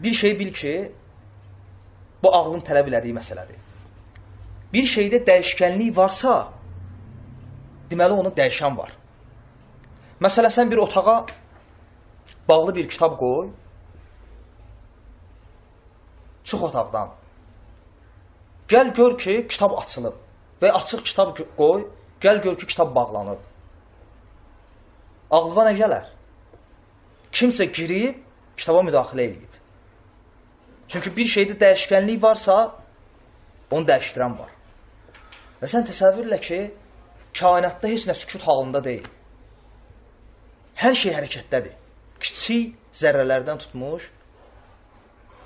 bir şey bil ki, bu ağlın tələb elədiyi məsələdir. Bir şeydə dəyişkənlik varsa, deməli onu dəyişən var. Məsələn, sən bir otağa bağlı bir kitab qoy, çıx otaqdan. Gəl gör ki, kitab açılıb və açıq kitab qoy, gəl gör ki, kitab bağlanıb. Ağlıva nə gələr? Kimsə girib, kitaba müdaxilə edib. Çünki bir şeydə dəyişkənlik varsa, onu dəyişdirən var. Və sən təsəvvürlə ki, kainatda heç nə sükut halında deyil. Hər şey hərəkətdədir. Kiçik zərrələrdən tutmuş,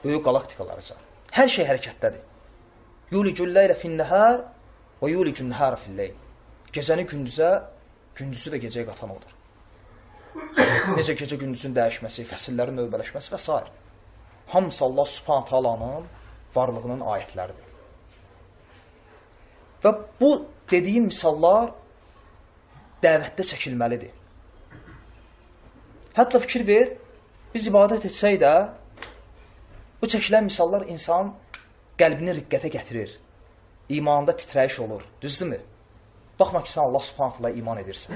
böyük qalaktikalarıca. Hər şey hərəkətdədir. Yulicul leylə finnəhər və yulicun nəhərə filleyl. Gecəni gündüzə, gündüzü də gecəyə qatan odur. Necə gecə gündüzün dəyişməsi, fəsillərin növbələşməsi və s. Hamısı Allah Subhanahu Taala'nın varlığının ayətləridir. Və bu dediyim misallar dəvətdə çəkilməlidir. Hətta fikir ver, biz ibadət etsək də, bu çəkilən misallar insan qəlbini riqqətə gətirir. İmanında titrəyiş olur. Düzdürmü? Baxma ki, sən Allah Subhanahu Taala iman edirsən.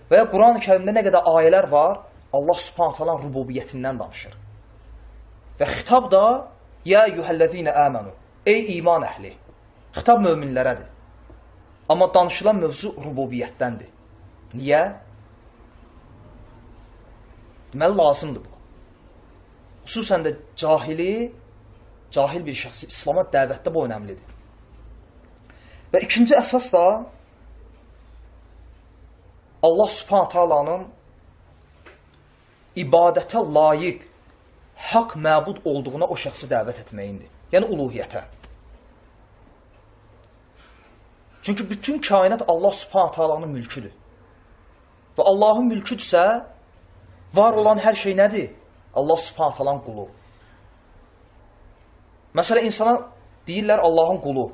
Və ya Quran-ı Kərimdə nə qədər ayələr var, Allah Subhanahu Taala rububiyyətindən danışır. Və xitab da, ya eyyuhəllezine amanu, ey iman əhli. Xitab möminlərədir. Amma danışılan mövzu rububiyyətdəndir. Niyə? Deməli, lazımdır bu. Xüsusən də cahil bir şəxsi İslama dəvətdə bu önəmlidir. Və ikinci əsas da Allah Subhanahu Taala'nın ibadətə layiq, haqq məbud olduğuna o şəxsi dəvət etməyindir. Yəni, uluhiyyətə. Çünki bütün kainat Allah Subhanahu Taala'nın mülküdür. Və Allahın mülküdürsə, var olan hər şey nədir? Allah Subhanahu Taala'nın qulu. Məsələn, insana deyirlər Allahın qulu.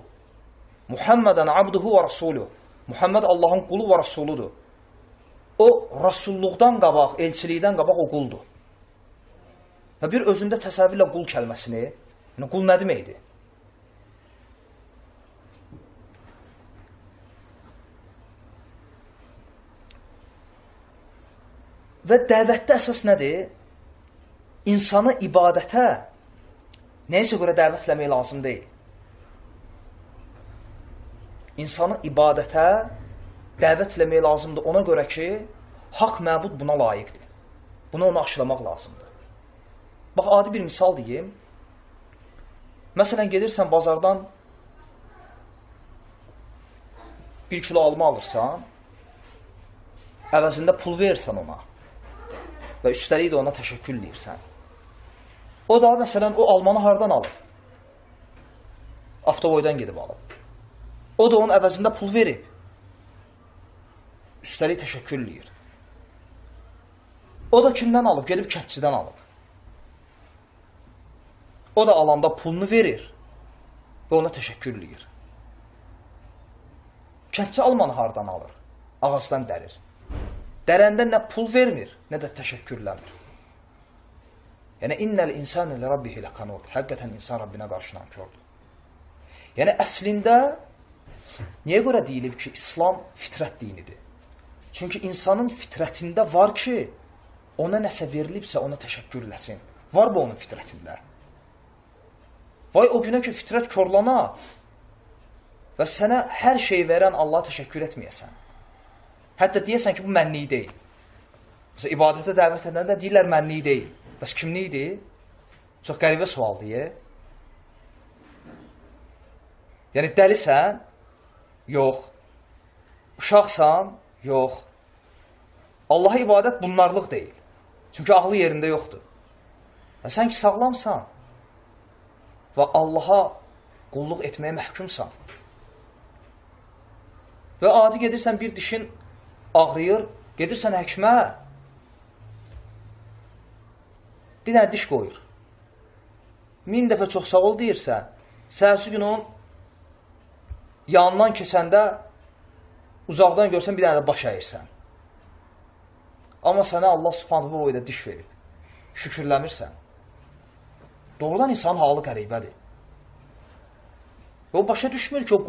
Muhammedən abduhu və rasuluhu. Muhammed Allahın qulu və rasuludur. O, rasulluqdan qabaq, elçilikdən qabaq o quldur. Və bir özündə təsəvvürlə qul kəlməsini, yəni qul nə deməkdir? Və dəvətdə əsas nədir? İnsanı ibadətə nəyəsə görə dəvətləmək lazım deyil. İnsanı ibadətə dəvətləmək lazımdır ona görə ki, haqq məbud buna layiqdir. Bunu ona aşılamaq lazımdır. Bax, adi bir misal deyim. Məsələn, gedirsən bazardan 1 kilo alma alırsan, əvəzində pul verirsən ona və üstəlik də ona təşəkkür edirsən. O da, məsələn, o almanı hardan alır? Avtoboydan gedib alır. O da onun əvəzində pul verib. Üstəlik təşəkkür edir. O da kimdən alıb? Gedib kəndçidən alıb. O da alanda pulunu verir və ona təşəkkür edir. Kəndçi almanı hardan alır? Ağacdan dərir. Dərəndə nə pul vermir, nə də təşəkkürləmir. Yəni, innəl insane li rabbihi ləkanut. Həqiqətən insan Rabbinə qarşı nankördür. Yəni, əslində, niyə görə deyilib ki, İslam fitrət dinidir? Çünki insanın fitrətində var ki, ona nəsə verilibsə, ona təşəkkür eləsin. Var bu onun fitrətində. Vay o günə ki, fitrət korlana və sənə hər şey verən Allaha təşəkkür etməyəsən. Hətta deyəsən ki, bu mənlik deyil. Məsələn, ibadətə dəvət edəndə deyirlər mənlik deyil. Bəs kimlikdir? Çox qəribə sual deyə. Yəni, dəlisən? Yox. Uşaqsan? Yox. Allaha ibadət bunlarlıq deyil. Çünki ağlı yerində yoxdur. Və sən ki, sağlamsan və Allaha qulluq etməyə məhkumsan və adi gedirsən, bir dişin ağrıyır, gedirsən həkimə, bir dənə diş qoyur. 1000 dəfə çox sağ ol deyirsən, səhərsi gün onun yanından keçəndə uzaqdan görsən, bir dənə də baş əyirsən. Amma sənə Allah subhanahu bu boyda diş verib. Şükürləmirsən. Doğrudan insanın halı qəribədir. Və o başa düşmür ki, o